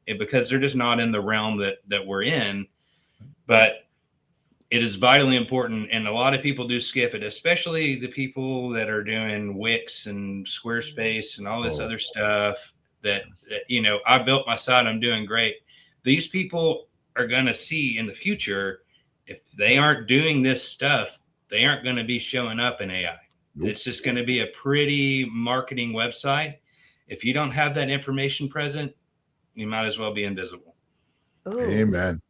Speaker 3: and because they're just not in the realm that we're in. But it is vitally important, and a lot of people do skip it, especially the people that are doing Wix and Squarespace and all this other stuff that I built my site, I'm doing great. These people are going to see in the future, if they aren't doing this stuff, they aren't going to be showing up in AI. Nope. It's just going to be a pretty marketing website. If you don't have that information present, you might as well be invisible.
Speaker 1: Ooh.
Speaker 2: Amen.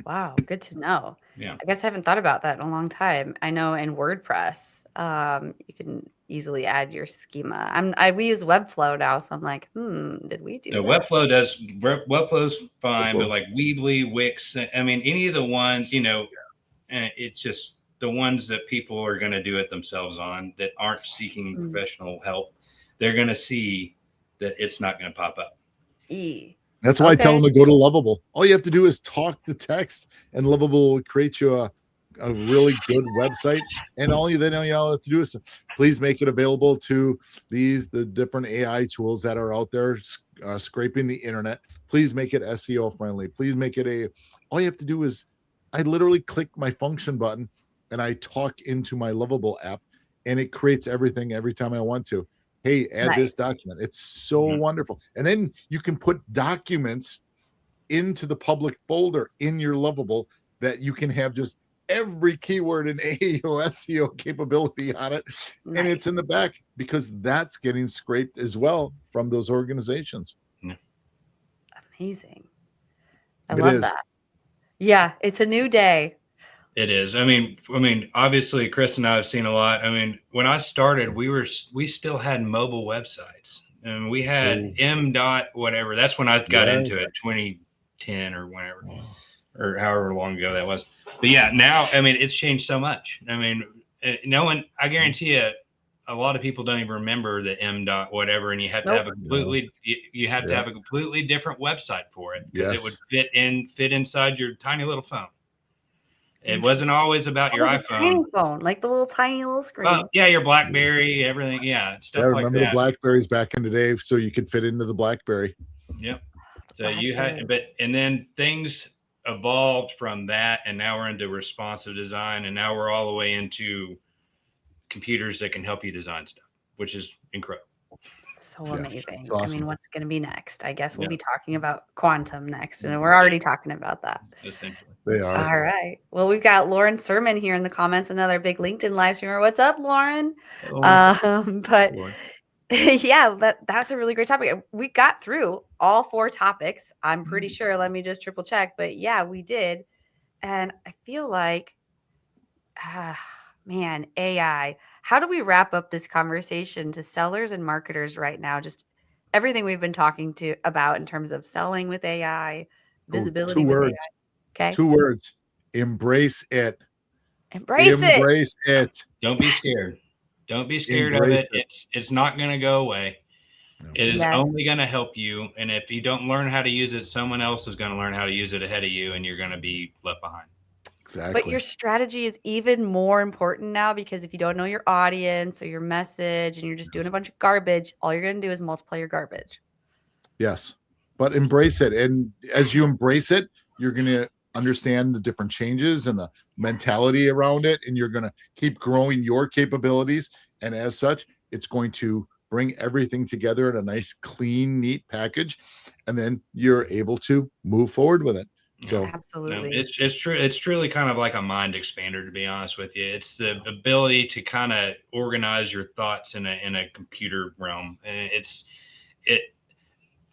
Speaker 1: Wow, good to know.
Speaker 3: Yeah.
Speaker 1: I guess I haven't thought about that in a long time. I know in WordPress, you can easily add your schema. We use Webflow now, so I'm like, did we do that?
Speaker 3: Webflow's fine, but like Weebly, Wix, I mean, any of the ones, it's just the ones that people are going to do it themselves on, that aren't seeking professional help. They're going to see that it's not going to pop up.
Speaker 2: That's why I tell them to go to Lovable. All you have to do is talk to text, and Lovable will create you a really good website. And all you have to do is please make it available to the different AI tools that are out there scraping the internet. Please make it SEO friendly. Please make it all you have to do is, I literally click my function button and I talk into my Lovable app, and it creates everything every time I want to. Hey, add this document. It's so wonderful. And then you can put documents into the public folder in your Lovable that you can have just every keyword and AEO SEO capability on it. And it's in the back, because that's getting scraped as well from those organizations.
Speaker 1: Amazing. I love that. Yeah, it's a new day.
Speaker 3: It is. I mean, obviously, Chris and I have seen a lot. I mean, when I started, we still had mobile websites, and we had M. whatever. That's when I got into it, 2010 or whenever, or however long ago that was. But yeah, now, I mean, it's changed so much. I mean, I guarantee you, a lot of people don't even remember the M. whatever, and you have to have a completely, you have to have a completely different website for it, because it would fit inside your tiny little phone. It wasn't always about your
Speaker 1: the
Speaker 3: iPhone.
Speaker 1: tiny phone, like the little tiny little screen.
Speaker 3: Well, yeah, your BlackBerry, everything. Yeah, stuff like
Speaker 2: remember
Speaker 3: that.
Speaker 2: the Blackberries back in the day, so you could fit into the BlackBerry.
Speaker 3: Yep. So you had, and then things evolved from that, and now we're into responsive design, and now we're all the way into computers that can help you design stuff, which is incredible.
Speaker 1: So amazing.
Speaker 2: Awesome.
Speaker 1: I mean, what's going to be next? I guess we'll be talking about quantum next, and we're already talking about that.
Speaker 3: Essentially.
Speaker 2: They are.
Speaker 1: All right. Well, we've got Lauren Sermon here in the comments, another big LinkedIn live streamer. What's up, Lauren? But
Speaker 3: Lauren.
Speaker 1: yeah, that's a really great topic. We got through all 4 topics. I'm pretty sure. Let me just triple check. But yeah, we did. And I feel like, man, AI. How do we wrap up this conversation to sellers and marketers right now? Just everything we've been talking about in terms of selling with AI, visibility
Speaker 2: 2
Speaker 1: with
Speaker 2: words.
Speaker 1: AI. Okay.
Speaker 2: 2 words. Embrace it.
Speaker 1: Embrace
Speaker 2: it.
Speaker 3: Don't be scared. Don't be scared of it. It's not going to go away. No. It is only going to help you. And if you don't learn how to use it, someone else is going to learn how to use it ahead of you, and you're going to be left behind.
Speaker 2: Exactly.
Speaker 1: But your strategy is even more important now, because if you don't know your audience or your message and you're just doing a bunch of garbage, all you're going to do is multiply your garbage.
Speaker 2: Yes. But embrace it. And as you embrace it, you're going to understand the different changes and the mentality around it, and you're going to keep growing your capabilities, and as such it's going to bring everything together in a nice, clean, neat package, and then you're able to move forward with it. So
Speaker 1: absolutely,
Speaker 3: no, it's true. It's truly kind of like a mind expander, to be honest with you. It's the ability to kind of organize your thoughts in a computer realm. And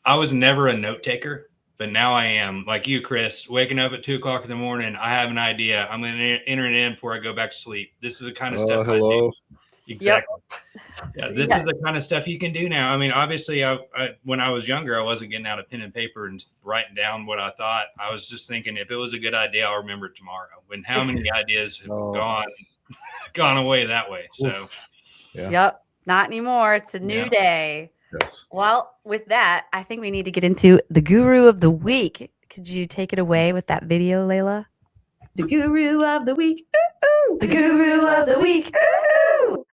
Speaker 3: I was never a note taker, but now I am. Like you, Chris, waking up at 2 o'clock in the morning, I have an idea. I'm going to enter it in before I go back to sleep. This is the kind of stuff I do. Exactly. Yep. Yeah, this is the kind of stuff you can do now. I mean, obviously, when I was younger, I wasn't getting out a pen and paper and writing down what I thought. I was just thinking, if it was a good idea, I'll remember it tomorrow. When how many ideas have gone away that way? So,
Speaker 1: yep, not anymore. It's a new day.
Speaker 2: Yes.
Speaker 1: Well, with that, I think we need to get into the Guru of the Week. Could you take it away with that video, Layla? The Guru of the Week. Ooh, ooh. The Guru of the Week. Ooh, ooh.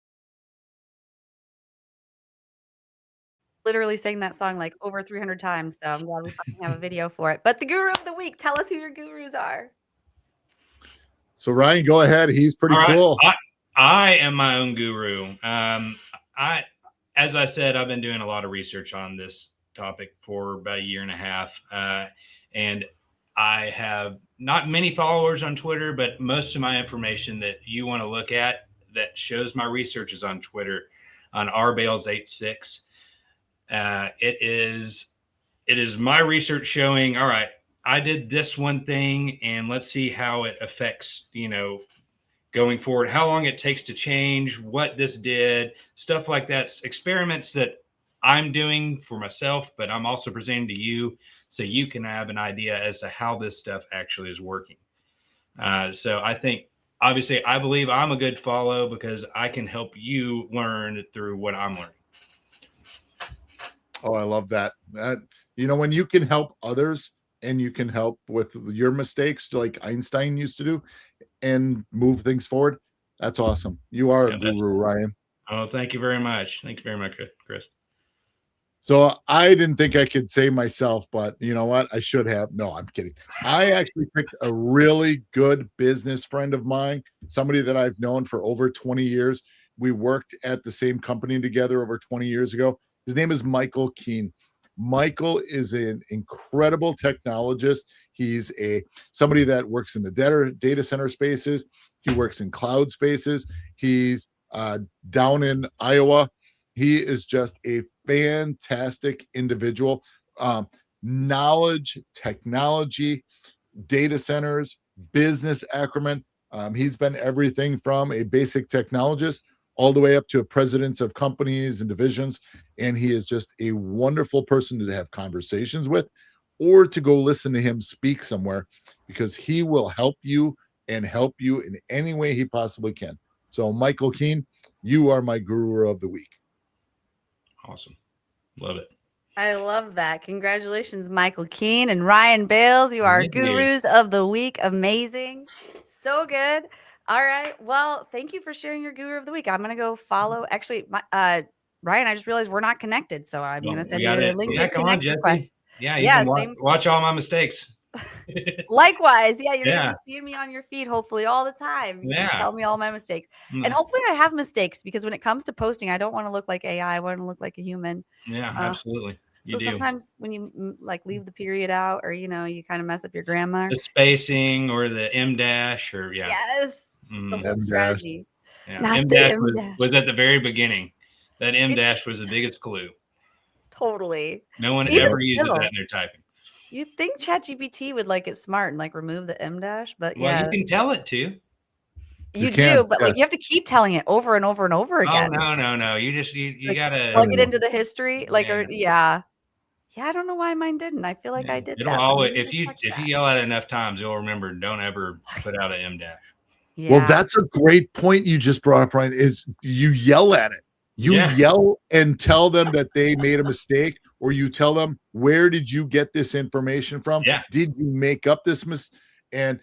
Speaker 1: Literally sang that song like over 300 times, so I'm glad we finally have a video for it. But the Guru of the Week, tell us who your gurus are.
Speaker 2: So Ryan, go ahead. He's pretty cool.
Speaker 3: I am my own guru. As I said, I've been doing a lot of research on this topic for about a year and a half. And I have not many followers on Twitter, but most of my information that you want to look at that shows my research is on Twitter, on rbales86. It is my research showing, all right, I did this one thing, and let's see how it affects, going forward, how long it takes to change, what this did, stuff like that. Experiments that I'm doing for myself, but I'm also presenting to you so you can have an idea as to how this stuff actually is working. So I think, obviously, I believe I'm a good follow because I can help you learn through what I'm learning.
Speaker 2: Oh, I love that. When you can help others and you can help with your mistakes, like Einstein used to do, and move things forward, that's awesome. You are a guru, Ryan.
Speaker 3: Oh, thank you very much. Thank you very much, Chris.
Speaker 2: So I didn't think I could say myself, but you know what? I should have. No, I'm kidding. I actually picked a really good business friend of mine, somebody that I've known for over 20 years. We worked at the same company together over 20 years ago. His name is Michael Keene. Michael is an incredible technologist. He's somebody that works in the data center spaces. He works in cloud spaces. He's down in Iowa. He is just a fantastic individual. Knowledge, technology, data centers, business acumen. He's been everything from a basic technologist all the way up to presidents of companies and divisions. And he is just a wonderful person to have conversations with, or to go listen to him speak somewhere, because he will help you and help you in any way he possibly can. So Michael Keene, you are my guru of the week.
Speaker 3: Awesome. Love it.
Speaker 1: I love that. Congratulations, Michael Keene and Ryan Bales. You are gurus of the week. Amazing. So good. All right. Well, thank you for sharing your guru of the week. I'm gonna go follow. Actually, Ryan, I just realized we're not connected, so I'm
Speaker 3: Well,
Speaker 1: gonna
Speaker 3: we
Speaker 1: send you
Speaker 3: got
Speaker 1: a
Speaker 3: it. Yeah,
Speaker 1: LinkedIn
Speaker 3: come on,
Speaker 1: connect request.
Speaker 3: Jesse. Yeah, you
Speaker 1: Yeah,
Speaker 3: can
Speaker 1: same.
Speaker 3: watch all my mistakes.
Speaker 1: Likewise, yeah, you're gonna
Speaker 3: Yeah.
Speaker 1: be seeing me on your feed hopefully all the time. You can
Speaker 3: Yeah.
Speaker 1: tell me all my mistakes, and
Speaker 3: Mm.
Speaker 1: hopefully I have mistakes because when it comes to posting, I don't want to look like AI. I want to look like a human.
Speaker 3: Yeah,
Speaker 1: Uh,
Speaker 3: absolutely. You
Speaker 1: so
Speaker 3: do.
Speaker 1: sometimes when you like leave the period out, or you kind of mess up your grammar.
Speaker 3: The spacing or the M dash or yeah.
Speaker 1: Yes, it's a
Speaker 3: Mm.
Speaker 1: whole
Speaker 2: M-dash.
Speaker 1: strategy.
Speaker 3: Yeah.
Speaker 1: Not
Speaker 3: M
Speaker 1: the
Speaker 3: dash
Speaker 1: M dash.
Speaker 3: was at the very beginning. That M
Speaker 1: It-
Speaker 3: dash was the biggest clue.
Speaker 1: Totally.
Speaker 3: No one
Speaker 1: Even
Speaker 3: ever uses
Speaker 1: still,
Speaker 3: that in their typing.
Speaker 1: you'd think ChatGPT would like it smart and like remove the M dash, but
Speaker 3: Well,
Speaker 1: yeah,
Speaker 3: you can tell it to.
Speaker 1: you
Speaker 2: can,
Speaker 1: do. But
Speaker 2: yeah.
Speaker 1: like you have to keep telling it over and over and over
Speaker 3: Oh
Speaker 1: again.
Speaker 3: no. You just you
Speaker 1: Like,
Speaker 3: gotta
Speaker 1: plug it into the history, like
Speaker 3: Yeah.
Speaker 1: or yeah. I don't know why mine didn't. I feel like I did
Speaker 3: It'll
Speaker 1: that. But
Speaker 3: always
Speaker 1: maybe
Speaker 3: if
Speaker 1: we'll
Speaker 3: you
Speaker 1: check
Speaker 3: if
Speaker 1: that.
Speaker 3: you yell at it enough times, you'll remember. Don't ever put out an M dash.
Speaker 1: Yeah.
Speaker 2: Well, that's a great point you just brought up, Ryan, is you yell at it. You
Speaker 3: Yeah.
Speaker 2: yell and tell them that they made a mistake, or you tell them, where did you get this information from?
Speaker 3: Yeah.
Speaker 2: Did you make up this and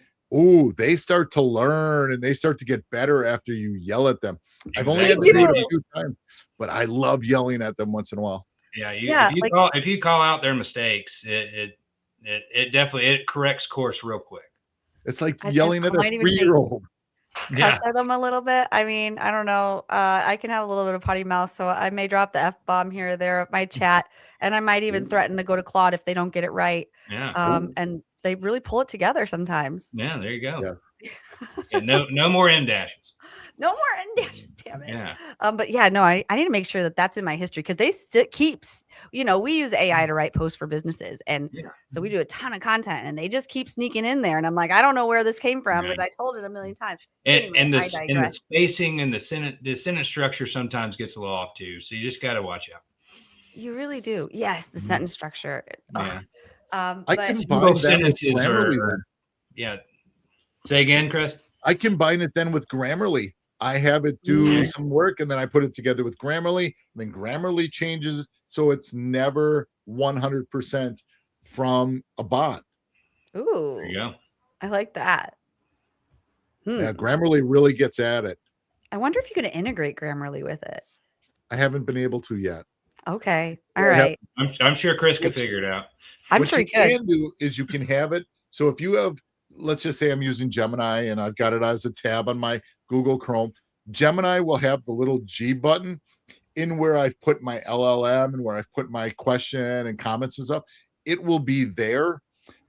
Speaker 2: they start to learn and they start to get better after you yell at them. I've only had to
Speaker 1: They
Speaker 2: do it
Speaker 1: do.
Speaker 2: a few times, but I love yelling at them once in a while.
Speaker 3: Yeah,
Speaker 1: Yeah, like-
Speaker 3: if you call out their mistakes, it definitely corrects course real quick.
Speaker 2: It's like
Speaker 1: I
Speaker 2: yelling at a
Speaker 1: might even say
Speaker 2: 3-year-old.
Speaker 3: Yeah.
Speaker 1: cuss at them a little bit. I mean, I don't know. I can have a little bit of potty mouth, so I may drop the F-bomb here or there at my chat, and I might even threaten to go to Claude if they don't get it right.
Speaker 3: Yeah.
Speaker 1: And they really pull it together sometimes.
Speaker 3: Yeah, there you go.
Speaker 2: Yeah.
Speaker 3: Yeah, no more M dashes.
Speaker 1: No more end dashes, damn it.
Speaker 3: Yeah.
Speaker 1: But yeah, no, I need to make sure that that's in my history because they still keeps, we use AI to write posts for businesses. And
Speaker 3: Yeah.
Speaker 1: so we do a ton of content and they just keep sneaking in there. And I'm like, I don't know where this came from because I told it a million times.
Speaker 3: And
Speaker 1: Anyway, I
Speaker 3: the
Speaker 1: digress.
Speaker 3: spacing and the sentence structure sometimes gets a little off too. So you just got to watch out.
Speaker 1: You really do. Yes, the sentence structure.
Speaker 3: Yeah.
Speaker 1: Ugh.
Speaker 2: I
Speaker 1: But
Speaker 2: combine
Speaker 3: Single
Speaker 2: that with
Speaker 3: sentences
Speaker 2: Grammarly
Speaker 3: are
Speaker 2: then.
Speaker 3: yeah. Say again, Chris.
Speaker 2: I combine it then with Grammarly. I have it do some work and then I put it together with Grammarly. And then Grammarly changes it so it's never 100% from a bot.
Speaker 1: ooh,
Speaker 3: There you go.
Speaker 1: I like that.
Speaker 2: Yeah, Grammarly really gets at it.
Speaker 1: I wonder if you're going to integrate Grammarly with it.
Speaker 2: I haven't been able to yet.
Speaker 1: Okay. All
Speaker 2: Well, I have-
Speaker 1: right.
Speaker 3: I'm sure Chris could figure it out.
Speaker 1: I'm
Speaker 2: what
Speaker 1: sure
Speaker 2: you
Speaker 1: he could.
Speaker 2: can do is you can have it. So if you have, let's just say I'm using Gemini and I've got it as a tab on my Google Chrome, Gemini will have the little G button in where I've put my LLM and where I've put my question and comments and stuff. It will be there,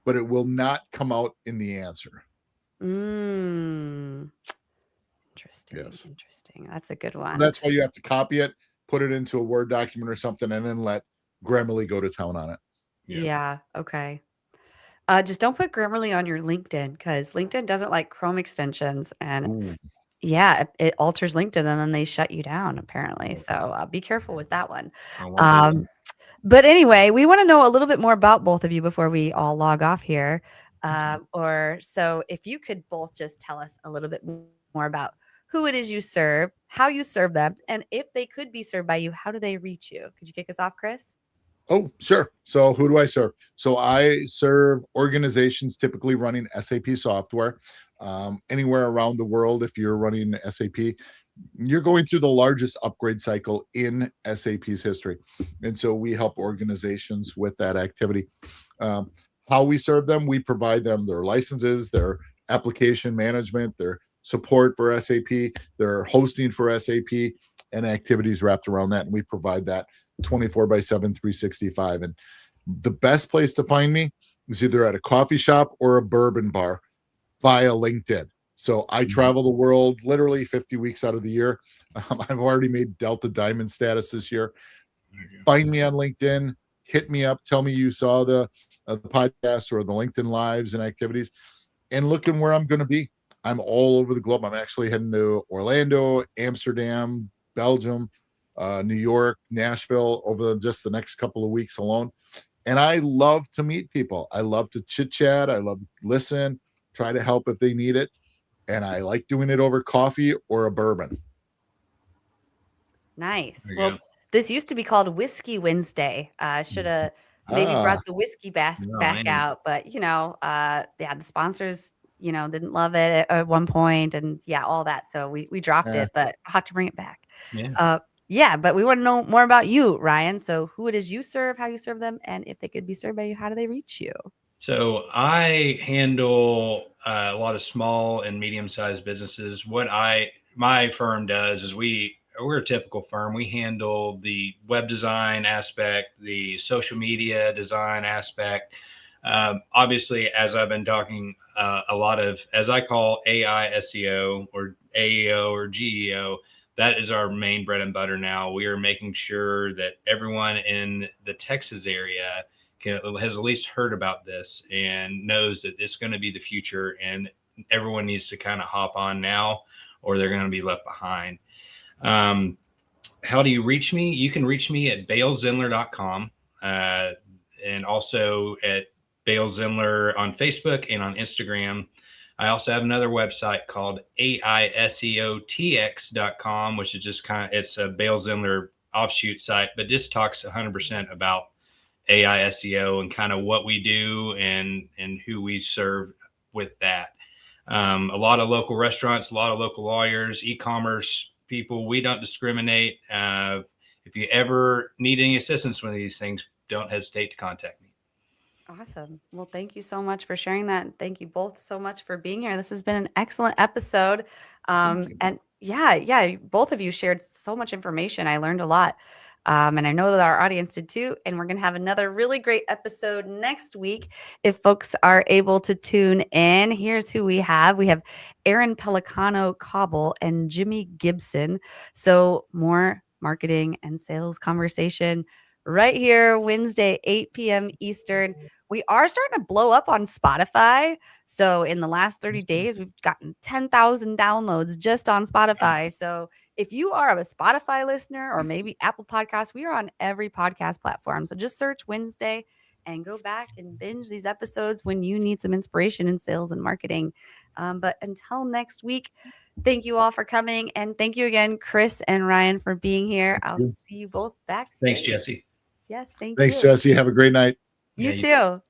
Speaker 2: but it will not come out in the answer.
Speaker 1: Interesting.
Speaker 2: Yes.
Speaker 1: Interesting. That's a good one.
Speaker 2: That's why you have to copy it, put it into a Word document or something, and then let Grammarly go to town on it.
Speaker 1: Yeah. Okay. Just don't put Grammarly on your LinkedIn because LinkedIn doesn't like Chrome extensions, and
Speaker 2: Ooh.
Speaker 1: yeah, it alters LinkedIn, and then they shut you down apparently. So be careful with that one.
Speaker 3: I won't do that.
Speaker 1: But anyway, we want to know a little bit more about both of you before we all log off here. Or so if you could both just tell us a little bit more about who it is you serve, how you serve them, and if they could be served by you, how do they reach you? Could you kick us off, Chris?
Speaker 2: Oh, sure. So who do I serve? So I serve organizations typically running SAP software anywhere around the world. If you're running SAP, you're going through the largest upgrade cycle in SAP's history. And so we help organizations with that activity. How we serve them, we provide them their licenses, their application management, their support for SAP, their hosting for SAP, and activities wrapped around that. And we provide that 24/7, 365. And the best place to find me is either at a coffee shop or a bourbon bar via LinkedIn. So I travel the world literally 50 weeks out of the year. I've already made Delta Diamond status this year. Find me on LinkedIn, hit me up, tell me you saw the podcast or the LinkedIn lives and activities, and looking where I'm going to be. I'm all over the globe. I'm actually heading to Orlando, Amsterdam, Belgium, New York, Nashville over just the next couple of weeks alone. And I love to meet people. I love to chit chat. I love to listen, try to help if they need it. And I like doing it over coffee or a bourbon.
Speaker 1: Nice.
Speaker 3: There you
Speaker 1: Well,
Speaker 3: go.
Speaker 1: this used to be called Whiskey Wednesday. Should have maybe brought the whiskey back
Speaker 3: Oh,
Speaker 1: back
Speaker 3: man.
Speaker 1: out, but yeah, the sponsors, didn't love it at one point, and all that. So we dropped
Speaker 2: Yeah.
Speaker 1: it, but I'll have to bring it back.
Speaker 3: Yeah.
Speaker 1: But we want to know more about you, Ryan. So who it is you serve, how you serve them, and if they could be served by you, how do they reach you?
Speaker 3: So I handle a lot of small and medium-sized businesses. What my firm does is we're a typical firm. We handle the web design aspect, the social media design aspect. Obviously, as I've been talking, a lot of, as I call AI SEO or AEO or GEO, that is our main bread and butter now. We are making sure that everyone in the Texas area has at least heard about this and knows that it's going to be the future, and everyone needs to kind of hop on now or they're going to be left behind. How do you reach me? You can reach me at balezindler.com and also at Bale Zindler on Facebook and on Instagram. I also have another website called aiseotx.com, which is just it's a Bale Zindler offshoot site, but just talks 100% about AI SEO and kind of what we do and who we serve with that. A lot of local restaurants, a lot of local lawyers, e-commerce people. We don't discriminate. If you ever need any assistance with these things, don't hesitate to contact me.
Speaker 1: Awesome. Well, thank you so much for sharing that. And thank you both so much for being here. This has been an excellent episode. And both of you shared so much information. I learned a lot. And I know that our audience did too. And we're going to have another really great episode next week. If folks are able to tune in, here's who we have. We have Aaron Pelicano Cobble and Jimmy Gibson. So more marketing and sales conversation right here, Wednesday, 8 p.m. Eastern. We are starting to blow up on Spotify. So in the last 30 days, we've gotten 10,000 downloads just on Spotify. So if you are a Spotify listener or maybe Apple Podcasts, we are on every podcast platform. So just search Wednesday and go back and binge these episodes when you need some inspiration in sales and marketing. But until next week, thank you all for coming. And thank you again, Chris and Ryan, for being here. I'll see you both backstage.
Speaker 3: Thanks, Jessie.
Speaker 1: Yes, thanks,
Speaker 2: Jessie. Have a great night.
Speaker 1: You too.